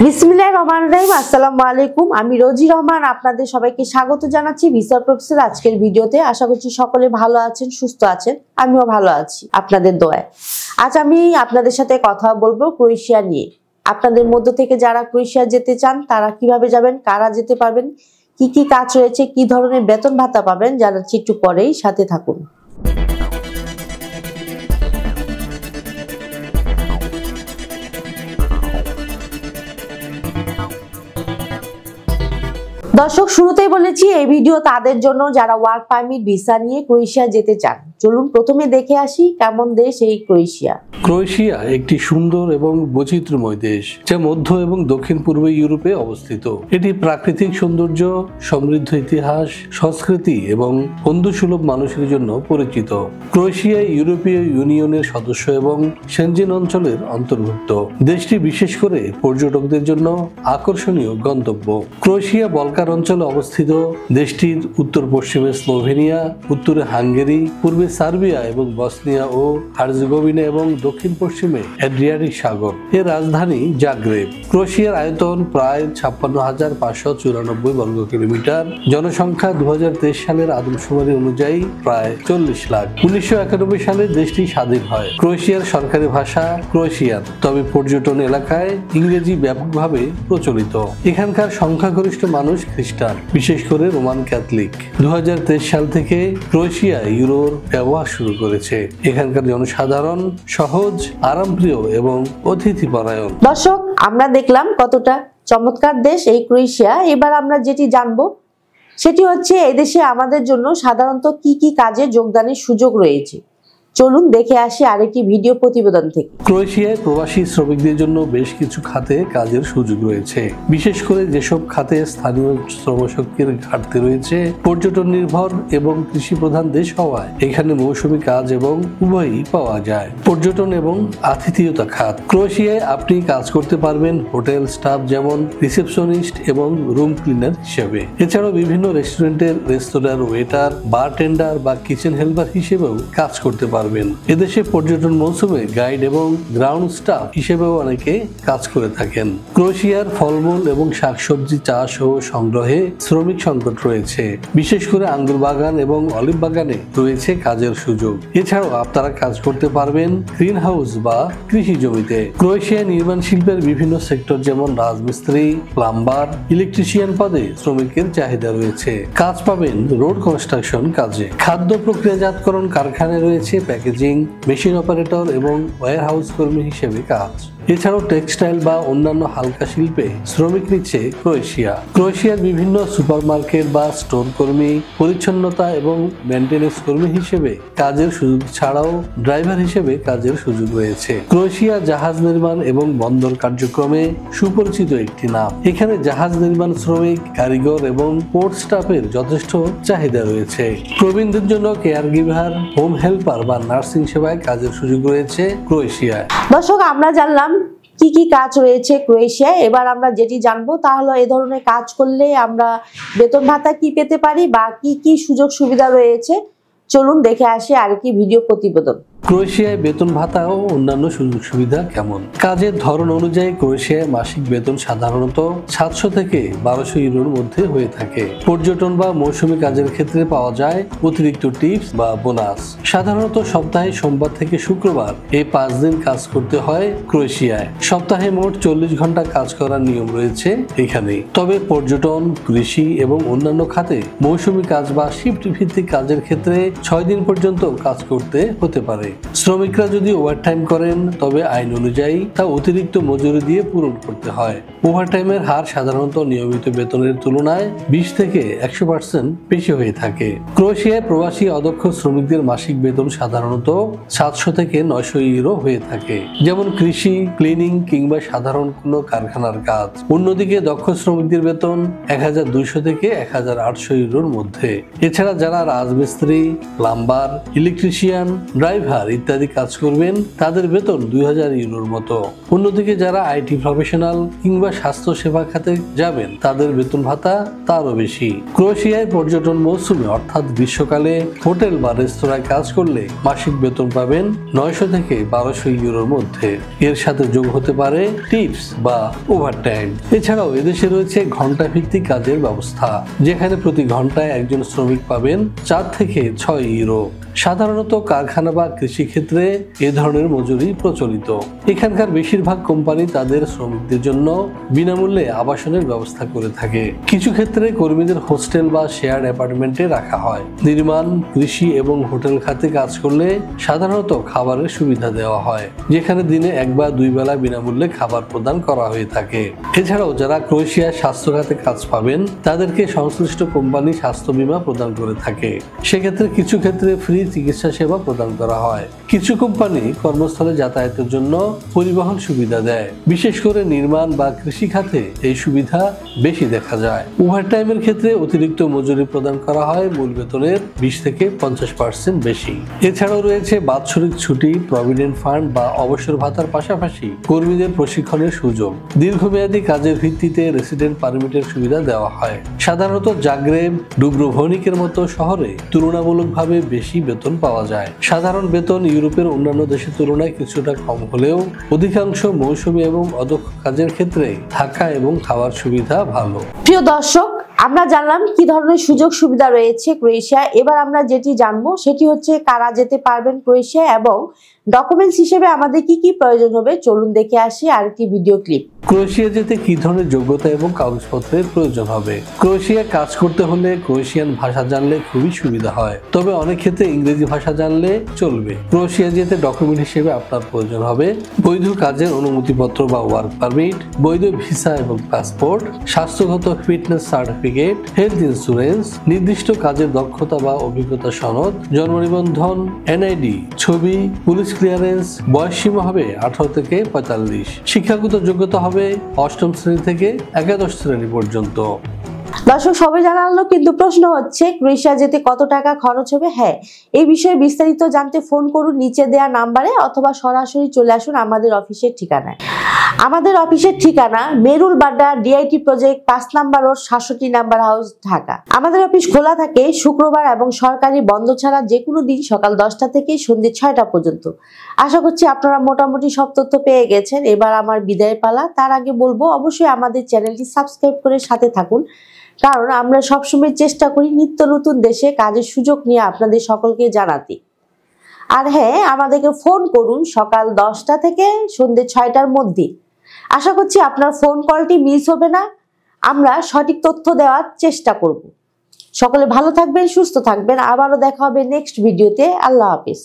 বিসমিল্লাহির রহমানির রহিম। আসসালামু আলাইকুম। আমি রোজি রহমান আপনাদের সবাইকে স্বাগত জানাচ্ছি ভিসা প্রফেসর আজকের ভিডিওতে। আশা করছি সকলে ভালো আছেন, সুস্থ আছেন। আমিও ভালো আছি আপনাদের দোয়ায়। আজ আমি আপনাদের সাথে কথা বলবো ক্রোয়েশিয়া নিয়ে। আপনাদের মধ্য থেকে যারা ক্রোয়েশিয়া যেতে চান তারা কিভাবে যাবেন, কারা যেতে পারবেন, কি কি কাজ রয়েছে, কি ধরনের বেতন ভাতা পাবেন জানাচ্ছি একটু পরেই, সাথে থাকুন। দর্শক, শুরুতেই বলেছি এই ভিডিও তাদের জন্য যারা ওয়ার্ক পারমিট ভিসা নিয়ে ক্রোয়েশিয়া যেতে চান। চলুন প্রথমে দেখে আসি কেমন দেশ এই ক্রোয়েশিয়া। ক্রোয়েশিয়া একটি সুন্দর এবং বৈচিত্র্যময় দেশ যা মধ্য এবং দক্ষিণ পূর্ব ইউরোপে অবস্থিত। এটি প্রাকৃতিক সৌন্দর্য, সমৃদ্ধ ইতিহাস, সংস্কৃতি এবং বন্ধুসুলভ মানুষের জন্য পরিচিত। ক্রোয়েশিয়া ইউরোপীয় ইউনিয়নের সদস্য এবং সেনজেন অঞ্চলের অন্তর্ভুক্ত। দেশটি বিশেষ করে পর্যটকদের জন্য আকর্ষণীয় গন্তব্য। ক্রোয়েশিয়া বলকান অঞ্চলে অবস্থিত। দেশটির উত্তর পশ্চিমে স্লোভেনিয়া, উত্তরে হাঙ্গেরি, পূর্বে সার্বিয়া এবং বসনিয়া ও হার্জেগোভিনা এবং দক্ষিণ পশ্চিমে অ্যাড্রিয়াটিক সাগর। এর রাজধানী জাগ্রেব। ক্রোয়েশিয়ার আয়তন প্রায় 56,594 বর্গ কিলোমিটার। জনসংখ্যা 2023 সালের আদমশুমারি অনুযায়ী প্রায় 40 লাখ। 1991 সালে দেশটি স্বাধীন হয়। ক্রোয়েশিয়ার সরকারি ভাষা ক্রোয়েশিয়ান, তবে পর্যটন এলাকায় ইংরেজি ব্যাপকভাবে প্রচলিত। এখানকার সংখ্যাগরিষ্ঠ মানুষ খ্রিস্টান, বিশেষ করে রোমান ক্যাথলিক। 2023 সাল থেকে ক্রোয়েশিয়া ইউরোর ব্যবহার শুরু করেছে। এখানকার জনসাধারণ সহজ, আরামপ্রিয় এবং অতিথিপরায়ণ। দর্শক, আমরা দেখলাম কতটা চমৎকার দেশ এই ক্রোয়েশিয়া। এবার আমরা যেটি জানবো সেটি হচ্ছে এদেশে আমাদের জন্য সাধারণত কি কি কাজে যোগদানের সুযোগ রয়েছে। চলুন দেখে আসি আরেকটি ভিডিও প্রতিবেদন থেকে। ক্রোয়েশিয়ায় প্রবাসী শ্রমিকদের জন্য বেশ কিছু খাতে কাজের সুযোগ রয়েছে, বিশেষ করে যেসব খাতে স্থানীয় শ্রমশক্তির ঘাটতি রয়েছে। পর্যটন নির্ভর এবং কৃষি প্রধান দেশ হওয়ায় এখানে মৌসুমী কাজ এবং উভয়ই পাওয়া যায়। পর্যটন এবং আতিথেয়তা খাত। ক্রোয়েশিয়ায় আপনি কাজ করতে পারবেন হোটেল স্টাফ, যেমন রিসেপশনিস্ট এবং রুম ক্লিনার হিসেবে। এছাড়াও বিভিন্ন রেস্টুরেন্টের রেস্তোরাঁর ওয়েটার, বারটেন্ডার বা কিচেন হেল্পার হিসেবেও কাজ করতে পারবেন। এদেশে পর্যটন মৌসুমে গাইড এবং গ্রাউন্ড স্টাফ হিসেবেও অনেকে কাজ করে থাকেন। ক্রোয়েশিয়ার ফলমূল এবং শাকসবজি চাষ ও সংগ্রহে শ্রমিক সংকট রয়েছে, বিশেষ করে আঙ্গুর বাগান এবং অলিভ বাগানে রয়েছে কাজের সুযোগ। এছাড়াও আপনারা কাজ করতে পারবেন গ্রিন হাউস বা কৃষি জমিতে। ক্রোয়েশিয়ায় নির্মাণ শিল্পের বিভিন্ন সেক্টর যেমন রাজমিস্ত্রি, প্লাম্বার, ইলেকট্রিশিয়ান পদে শ্রমিকের চাহিদা রয়েছে। কাজ পাবেন রোড কনস্ট্রাকশন কাজে। খাদ্য প্রক্রিয়াজাতকরণ কারখানায় রয়েছে প্যাকেজিং, মেশিন অপারেটর এবং ওয়্যারহাউস কর্মী হিসেবে কাজ। এছাড়াও টেক্সটাইল বা অন্যান্য হালকা শিল্পে শ্রমিক নিচ্ছে ক্রোয়েশিয়া। ক্রোয়েশিয়ার বিভিন্ন সুপারমার্কেট বা স্টোর কর্মী, পরিচ্ছন্নতা এবং মেইনটেনেন্স কর্মী হিসেবে কাজের সুযোগ ছাড়াও ড্রাইভার হিসেবে কাজের সুযোগ রয়েছে। ক্রোয়েশিয়া জাহাজ নির্মাণ এবং বন্দর কার্যক্রমে সুপরিচিত একটি নাম। এখানে জাহাজ নির্মাণ শ্রমিক, কারিগর এবং পোর্ট স্টাফের যথেষ্ট চাহিদা রয়েছে। প্রবীণদের জন্য কেয়ার গিভার, হোম হেল্পার বা নার্সিং সেবায় কাজের সুযোগ রয়েছে ক্রোয়েশিয়ায়। দর্শক, আমরা জানলাম কি কি কাজ রয়েছে ক্রোয়েশিয়ায়। এবার আমরা যেটি জানবো তা হলো এই ধরনের কাজ করলে আমরা বেতন ভাতা কি পেতে পারি বা কি কি সুযোগ সুবিধা রয়েছে। চলুন দেখে আসি আরেকটি ভিডিও প্রতিবেদন। ক্রোয়েশিয়ায় বেতন ভাতা ও অন্যান্য সুযোগ সুবিধা কেমন? কাজের ধরন অনুযায়ী ক্রোয়েশিয়ায় মাসিক বেতন সাধারণত 700 থেকে 1200 ইউরোর মধ্যে হয়ে থাকে। পর্যটন বা মৌসুমী কাজের ক্ষেত্রে পাওয়া যায় অতিরিক্ত টিপস বা বোনাস। সাধারণত সপ্তাহে সোমবার থেকে শুক্রবার এই 5 দিন কাজ করতে হয় ক্রোয়েশিয়ায়। সপ্তাহে মোট 40 ঘন্টা কাজ করার নিয়ম রয়েছে এখানে। তবে পর্যটন, কৃষি এবং অন্যান্য খাতে মৌসুমী কাজ বা শিফট ভিত্তিক কাজের ক্ষেত্রে 6 দিন পর্যন্ত কাজ করতে হতে পারে। শ্রমিকরা যদি ওভারটাইম করেন তবে আইন অনুযায়ী তা অতিরিক্ত মজুরি দিয়ে পূরণ করতে হয়। ওভারটাইমের হার সাধারণত নিয়মিত বেতনের তুলনায় 20 থেকে 100% বেশি হয়ে থাকে। ক্রোয়েশিয়ায় প্রবাসী অদক্ষ শ্রমিকদের মাসিক বেতন সাধারণত 700 থেকে 900 ইউরো হয়ে থাকে, যেমন কৃষি, ক্লিনিং কিংবা সাধারণ কোনো কারখানার কাজ। অন্যদিকে দক্ষ শ্রমিকদের বেতন 1200 থেকে 1800 ইউরোর মধ্যে। এছাড়া যারা রাজমিস্ত্রি, প্লাম্বার, ইলেকট্রিশিয়ান, ড্রাইভার ড্রাইভার ইত্যাদি কাজ করবেন তাদের বেতন 2000 ইউরোর মতো। অন্যদিকে যারা আইটি প্রফেশনাল কিংবা স্বাস্থ্য সেবা খাতে যাবেন তাদের বেতন ভাতা তারও বেশি। ক্রোয়েশিয়ায় পর্যটন মৌসুমে অর্থাৎ গ্রীষ্মকালে হোটেল বা রেস্তোরাঁয় কাজ করলে মাসিক বেতন পাবেন 900 থেকে 1200 ইউরোর মধ্যে। এর সাথে যোগ হতে পারে টিপস বা ওভারটাইম। এছাড়াও এদেশে রয়েছে ঘন্টা ভিত্তিক কাজের ব্যবস্থা, যেখানে প্রতি ঘন্টায় একজন শ্রমিক পাবেন 4 থেকে 6 ইউরো। সাধারণত কারখানা বা কৃষিক্ষেত্রে এ ধরনের মজুরি প্রচলিত। এখানকার বেশিরভাগ কোম্পানি তাদের শ্রমিকদের জন্য বিনামূল্যে আবাসনের ব্যবস্থা করে থাকে। কিছু ক্ষেত্রে কর্মীদের হোস্টেল বা শেয়ার্ড অ্যাপার্টমেন্টে রাখা হয়। নির্মাণ, কৃষি এবং হোটেল খাতে কাজ করলে সাধারণত খাবারের সুবিধা দেওয়া হয়, যেখানে দিনে 1 বা 2 বেলা বিনামূল্যে খাবার প্রদান করা হয়ে থাকে। এছাড়াও যারা ক্রোয়েশিয়ার স্বাস্থ্য খাতে কাজ পাবেন তাদেরকে সংশ্লিষ্ট কোম্পানি স্বাস্থ্য বীমা প্রদান করে থাকে। সেক্ষেত্রে কিছু ক্ষেত্রে ফ্রি চিকিৎসা সেবা প্রদান করা হয়। কিছু কোম্পানি কর্মস্থলে যাতায়াতের জন্য পরিবহন সুবিধা দেয়। বিশেষ করে নির্মাণ বা কৃষি খাতে এই সুবিধা বেশি দেখা যায়। ওভারটাইমের ক্ষেত্রে অতিরিক্ত মজুরি প্রদান করা হয় মূল বেতনের 20 থেকে 50% বেশি। এছাড়াও রয়েছে বাৎসরিক ছুটি, প্রভিডেন্ট ফান্ড বা অবসর ভাতার পাশাপাশি কর্মীদের প্রশিক্ষণের সুযোগ। দীর্ঘমেয়াদী কাজের ভিত্তিতে রেসিডেন্ট পারমিটের সুবিধা দেওয়া হয়। সাধারণত জাগ্রেব, ডুব্রোভনিকের মতো শহরে তুলনামূলকভাবে বেশি বেতন পাওয়া যায়। সাধারণ বেতন ইউরোপের অন্যান্য দেশের তুলনায় কিছুটা কম হলেও অধিকাংশ মৌসুমী এবং অদক্ষ কাজের ক্ষেত্রে থাকা এবং খাওয়ার সুবিধা ভালো। প্রিয় দর্শক, আমরা জানলাম কি ধরনের সুযোগ সুবিধা রয়েছে ক্রোয়েশিয়া। এবার আমরা যেটি জানবো সেটি হচ্ছে কারা যেতে পারবেন ক্রোয়েশিয়া এবং ডকুমেন্টস হিসেবে আমাদের কি কি প্রয়োজন হবে। চলুন দেখে আসি আরেকটি ভিডিও ক্লিপ। ক্রোয়েশিয়া যেতে কি ধরনের যোগ্যতা এবং কাগজপত্রের প্রয়োজন হবে। ক্রোয়েশিয়া কাজ করতে হলে ক্রোয়েশিয়ান ভাষা জানলে খুবই সুবিধা হয়, তবে অনেক ক্ষেত্রে ইংরেজি ভাষা জানলে চলবে। ক্রোয়েশিয়া যেতে ডকুমেন্ট হিসেবে আপনার প্রয়োজন হবে বৈধ কাজের অনুমতিপত্র বা ওয়ার্ক পারমিট, বৈধ ভিসা এবং পাসপোর্ট, স্বাস্থ্যগত ফিটনেস সার্টিফিকেট, হেলথ ইন্স্যুরেন্স, নির্দিষ্ট কাজের দক্ষতা বা অভিজ্ঞতা সনদ, জন্ম নিবন্ধন, এনআইডি, ছবি, পুলিশ ক্লিয়ারেন্স। বয়স সীমা হবে 18 থেকে 45। শিক্ষাগত যোগ্যতা হবে 8ম শ্রেণী থেকে একাদশ শ্রেণী পর্যন্ত। দর্শক, সবাই জানালো, কিন্তু প্রশ্ন হচ্ছে ক্রোয়েশিয়া যেতে কত টাকা খরচ হবে। হ্যাঁ, এই বিষয়ে বিস্তারিত জানতে ফোন করুন নিচে দেওয়া নাম্বারে অথবা সরাসরি চলে আসুন আমাদের অফিসের ঠিকানায়। আমাদের অফিসের ঠিকানা মেরুল বাড্ডা ডিআইটি প্রজেক্ট 5 নম্বর রোড 67 নাম্বার হাউস, ঢাকা। আমাদের অফিস খোলা থাকে শুক্রবার এবং সরকারি বন্ধ ছাড়া যে কোনো দিন সকাল 10টা থেকে সন্ধ্যে 6টা পর্যন্ত। আশা করছি আপনারা মোটামুটি সব তথ্য পেয়ে গেছেন। এবার আমার বিদায় পালা। তার আগে বলবো অবশ্যই আমাদের চ্যানেলটি সাবস্ক্রাইব করে সাথে থাকুন, কারণ আমরা সবসময় চেষ্টা করি নিত্য নতুন দেশে কাজের সুযোগ নিয়ে আপনাদের সকলকে জানাতে। আর হ্যাঁ, আমাদেরকে ফোন করুন সকাল 10টা থেকে সন্ধ্যে 6টার মধ্যে। আশা করছি আপনার ফোন কলটি মিস হবে না। আমরা সঠিক তথ্য দেওয়ার চেষ্টা করব। সকলে ভালো থাকবেন, সুস্থ থাকবেন। আবারও দেখা হবে নেক্সট ভিডিওতে। আল্লাহ হাফেজ।